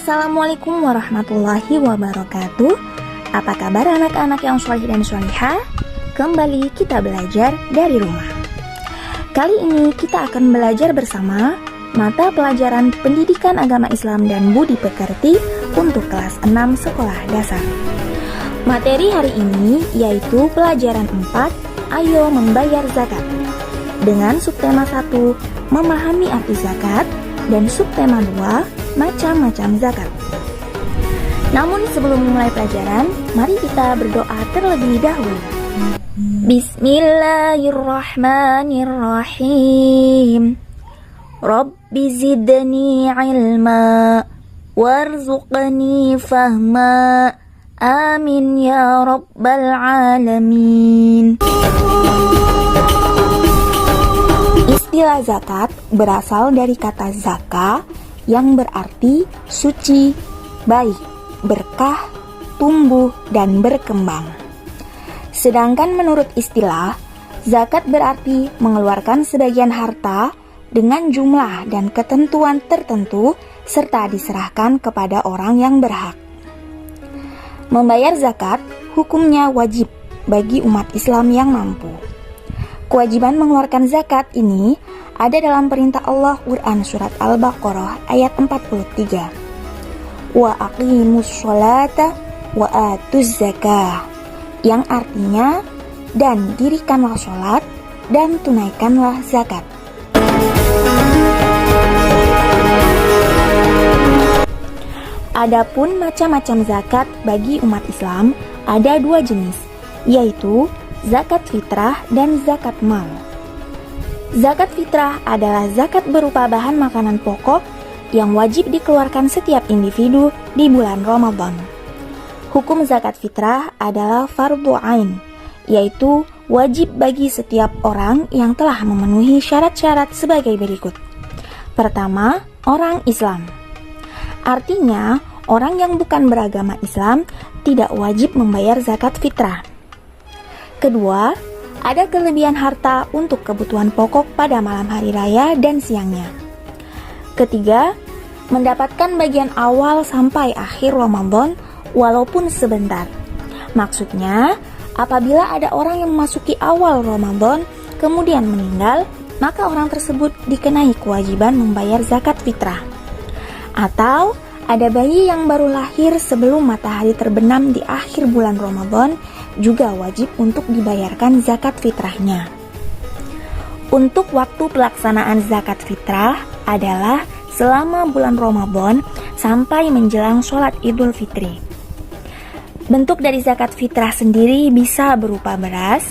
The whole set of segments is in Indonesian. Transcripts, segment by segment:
Assalamualaikum warahmatullahi wabarakatuh. Apa kabar anak-anak yang sholih dan sholihah? Kembali kita belajar dari rumah. Kali ini kita akan belajar bersama mata pelajaran Pendidikan Agama Islam dan Budi Pekerti untuk kelas 6 sekolah dasar. Materi hari ini yaitu pelajaran 4, Ayo Membayar Zakat. Dengan subtema 1, Memahami Arti Zakat, dan subtema 2, Macam-macam zakat. Namun sebelum memulai pelajaran, mari kita berdoa terlebih dahulu. Bismillahirrahmanirrahim. Rabbi zidni ilma warzuqni fahma. Amin ya rabbal alamin. Istilah zakat berasal dari kata zaka yang berarti suci, baik, berkah, tumbuh, dan berkembang. Sedangkan menurut istilah, zakat berarti mengeluarkan sebagian harta dengan jumlah dan ketentuan tertentu serta diserahkan kepada orang yang berhak. Membayar zakat hukumnya wajib bagi umat Islam yang mampu. Kewajiban mengeluarkan zakat ini ada dalam perintah Allah Quran surat Al-Baqarah ayat 43. Wa aqimus sholata wa atuz zakah, yang artinya dan dirikanlah sholat dan tunaikanlah zakat. Adapun macam-macam zakat bagi umat Islam ada dua jenis, yaitu zakat fitrah dan zakat mal. Zakat fitrah adalah zakat berupa bahan makanan pokok yang wajib dikeluarkan setiap individu di bulan Ramadan. Hukum zakat fitrah adalah fardhu ain, yaitu wajib bagi setiap orang yang telah memenuhi syarat-syarat sebagai berikut. Pertama, orang Islam. Artinya, orang yang bukan beragama Islam tidak wajib membayar zakat fitrah. Kedua, ada kelebihan harta untuk kebutuhan pokok pada malam hari raya dan siangnya. Ketiga, mendapatkan bagian awal sampai akhir Ramadan walaupun sebentar. Maksudnya, apabila ada orang yang memasuki awal Ramadan kemudian meninggal, maka orang tersebut dikenai kewajiban membayar zakat fitrah. Atau ada bayi yang baru lahir sebelum matahari terbenam di akhir bulan Ramadan juga wajib untuk dibayarkan zakat fitrahnya. Untuk waktu pelaksanaan zakat fitrah adalah selama bulan Ramadan sampai menjelang sholat Idul Fitri. Bentuk dari zakat fitrah sendiri bisa berupa beras,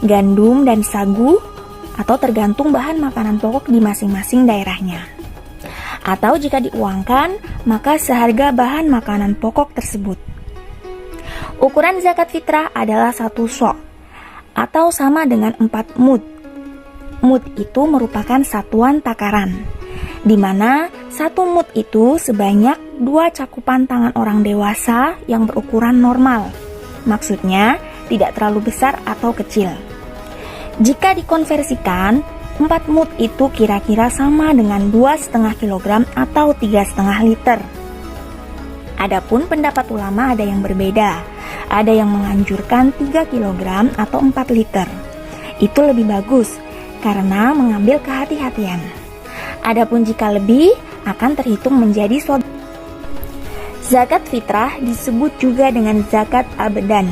gandum, dan sagu, atau tergantung bahan makanan pokok di masing-masing daerahnya. Atau jika diuangkan, maka seharga bahan makanan pokok tersebut. Ukuran zakat fitrah adalah 1 sok, atau sama dengan 4 mud. Mud itu merupakan satuan takaran, di mana 1 mud itu sebanyak 2 cakupan tangan orang dewasa yang berukuran normal. Maksudnya, tidak terlalu besar atau kecil. Jika dikonversikan, 4 mud itu kira-kira sama dengan 2,5 kg atau 3,5 liter. Adapun pendapat ulama ada yang berbeda. Ada yang menganjurkan 3 kg atau 4 liter. Itu lebih bagus karena mengambil kehati-hatian. Adapun jika lebih, akan terhitung menjadi sedekah. Zakat fitrah disebut juga dengan zakat abdan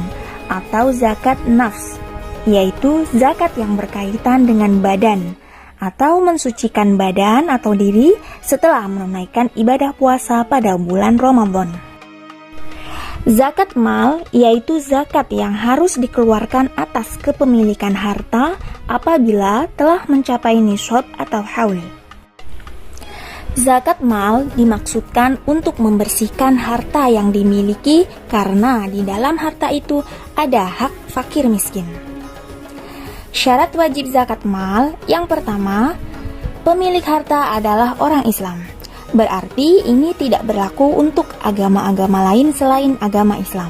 atau zakat nafs, yaitu zakat yang berkaitan dengan badan atau mensucikan badan atau diri setelah menunaikan ibadah puasa pada bulan Ramadan. Zakat mal yaitu zakat yang harus dikeluarkan atas kepemilikan harta apabila telah mencapai nisab atau haul. Zakat mal dimaksudkan untuk membersihkan harta yang dimiliki karena di dalam harta itu ada hak fakir miskin. Syarat wajib zakat mal yang pertama, pemilik harta adalah orang Islam. Berarti ini tidak berlaku untuk agama-agama lain selain agama Islam.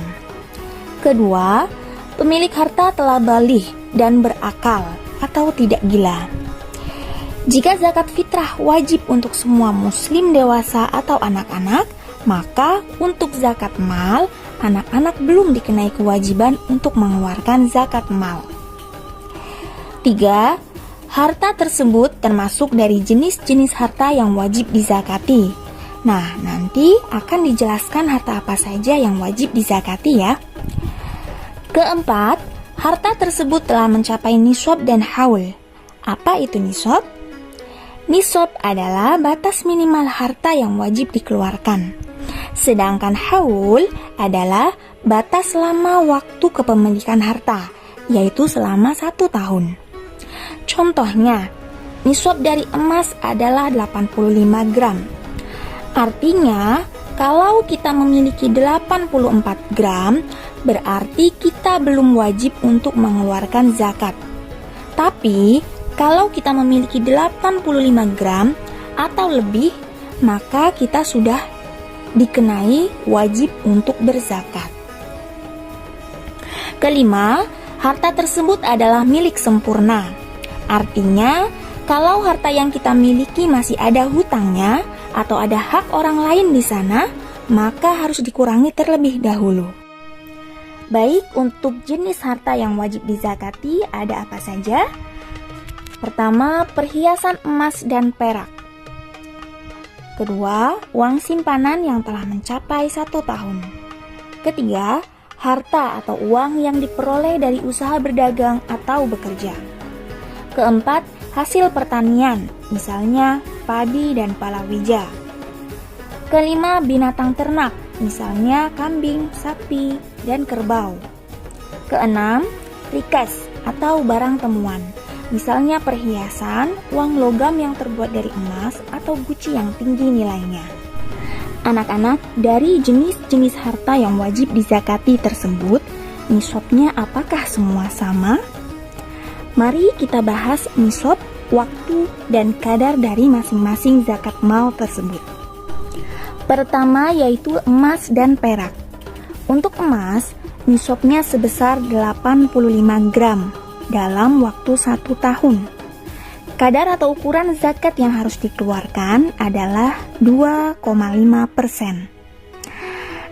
Kedua, pemilik harta telah baligh dan berakal atau tidak gila. Jika zakat fitrah wajib untuk semua muslim dewasa atau anak-anak, Maka untuk zakat mal, anak-anak belum dikenai kewajiban untuk mengeluarkan zakat mal. 3. Harta tersebut termasuk dari jenis-jenis harta yang wajib dizakati. Nah, nanti akan dijelaskan harta apa saja yang wajib dizakati ya. Keempat, harta tersebut telah mencapai nisab dan haul. Apa itu nisab? Nisab adalah batas minimal harta yang wajib dikeluarkan. Sedangkan haul adalah batas lama waktu kepemilikan harta, yaitu selama 1 tahun. Contohnya, nisab dari emas adalah 85 gram. Artinya, kalau kita memiliki 84 gram, berarti kita belum wajib untuk mengeluarkan zakat. Tapi, kalau kita memiliki 85 gram atau lebih, maka kita sudah dikenai wajib untuk berzakat. Kelima, harta tersebut adalah milik sempurna. Artinya, kalau harta yang kita miliki masih ada hutangnya atau ada hak orang lain di sana, maka harus dikurangi terlebih dahulu. Baik, untuk jenis harta yang wajib dizakati ada apa saja? Pertama, perhiasan emas dan perak. Kedua, uang simpanan yang telah mencapai 1 tahun. Ketiga, harta atau uang yang diperoleh dari usaha berdagang atau bekerja. Keempat, hasil pertanian, misalnya padi dan palawija. Kelima, binatang ternak, misalnya kambing, sapi, dan kerbau. Keenam, rikas atau barang temuan, misalnya perhiasan, uang logam yang terbuat dari emas atau guci yang tinggi nilainya. Anak-anak, dari jenis-jenis harta yang wajib dizakati tersebut, nisabnya apakah semua sama? Mari kita bahas nisab, waktu, dan kadar dari masing-masing zakat mal tersebut. Pertama yaitu emas dan perak. Untuk emas, nisabnya sebesar 85 gram dalam waktu 1 tahun. Kadar atau ukuran zakat yang harus dikeluarkan adalah 2,5%.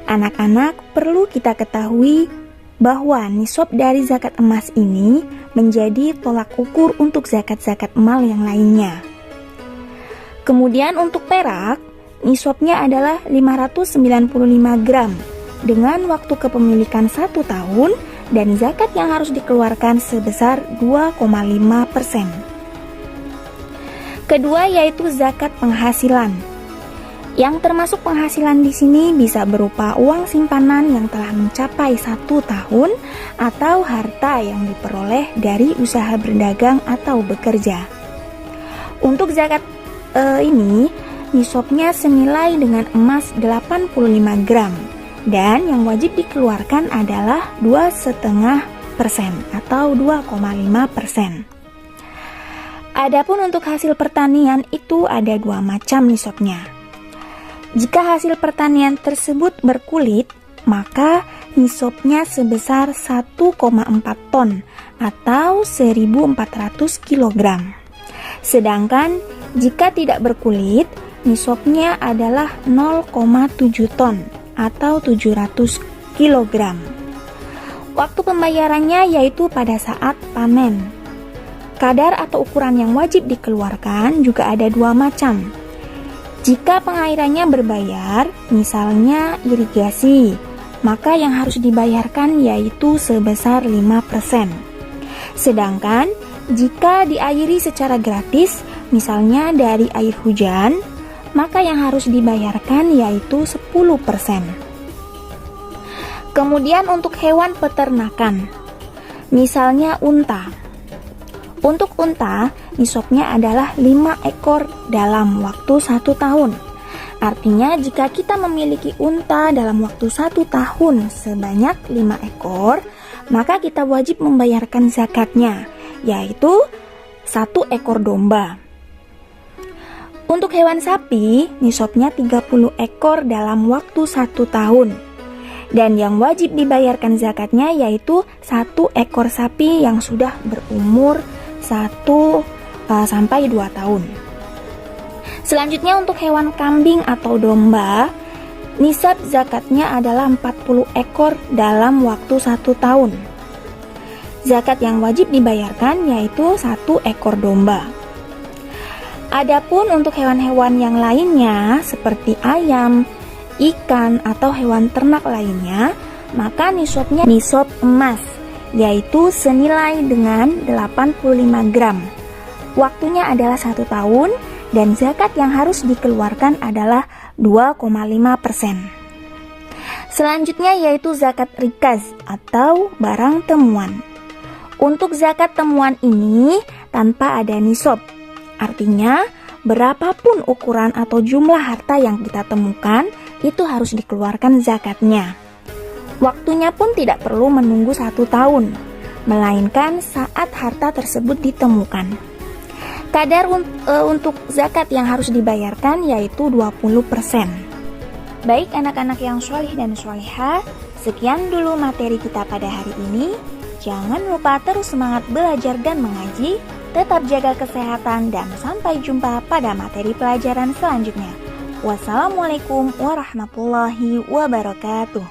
Anak-anak, perlu kita ketahui bahwa nisab dari zakat emas ini menjadi tolak ukur untuk zakat-zakat mal yang lainnya. Kemudian untuk perak, nisabnya adalah 595 gram dengan waktu kepemilikan 1 tahun dan zakat yang harus dikeluarkan sebesar 2,5%. Kedua yaitu zakat penghasilan. Yang termasuk penghasilan di sini bisa berupa uang simpanan yang telah mencapai 1 tahun atau harta yang diperoleh dari usaha berdagang atau bekerja. Untuk zakat ini, nisabnya senilai dengan emas 85 gram. Dan yang wajib dikeluarkan adalah 2,5% atau 2,5%. Adapun untuk hasil pertanian itu ada 2 macam nisabnya. Jika hasil pertanian tersebut berkulit, maka nisabnya sebesar 1,4 ton atau 1.400 kg. Sedangkan jika tidak berkulit, nisabnya adalah 0,7 ton atau 700 kg. Waktu pembayarannya yaitu pada saat panen. Kadar atau ukuran yang wajib dikeluarkan juga ada 2 macam. Jika pengairannya berbayar, misalnya irigasi, maka yang harus dibayarkan yaitu sebesar 5%. Sedangkan jika diairi secara gratis, misalnya dari air hujan, maka yang harus dibayarkan yaitu 10%. Kemudian untuk hewan peternakan, misalnya unta. Untuk unta, nisabnya adalah 5 ekor dalam waktu 1 tahun. Artinya jika kita memiliki unta dalam waktu 1 tahun sebanyak 5 ekor, maka kita wajib membayarkan zakatnya, yaitu 1 ekor domba. Untuk hewan sapi, nisabnya 30 ekor dalam waktu 1 tahun. Dan yang wajib dibayarkan zakatnya yaitu 1 ekor sapi yang sudah berumur 1 sampai 2 tahun. Selanjutnya untuk hewan kambing atau domba, Nisab zakatnya adalah 40 ekor dalam waktu 1 tahun. Zakat yang wajib dibayarkan yaitu 1 ekor domba. Adapun untuk hewan-hewan yang lainnya seperti ayam, ikan, atau hewan ternak lainnya, maka nisabnya nisab emas, yaitu senilai dengan 85 gram. Waktunya adalah 1 tahun dan zakat yang harus dikeluarkan adalah 2,5%. Selanjutnya yaitu zakat rikaz atau barang temuan. Untuk zakat temuan ini tanpa ada nisab. Artinya, berapapun ukuran atau jumlah harta yang kita temukan, itu harus dikeluarkan zakatnya. Waktunya pun tidak perlu menunggu 1 tahun, melainkan saat harta tersebut ditemukan. Kadar untuk zakat yang harus dibayarkan yaitu 20%. Baik anak-anak yang sholih dan sholihah, sekian dulu materi kita pada hari ini. Jangan lupa terus semangat belajar dan mengaji, tetap jaga kesehatan, dan sampai jumpa pada materi pelajaran selanjutnya. Wassalamualaikum warahmatullahi wabarakatuh.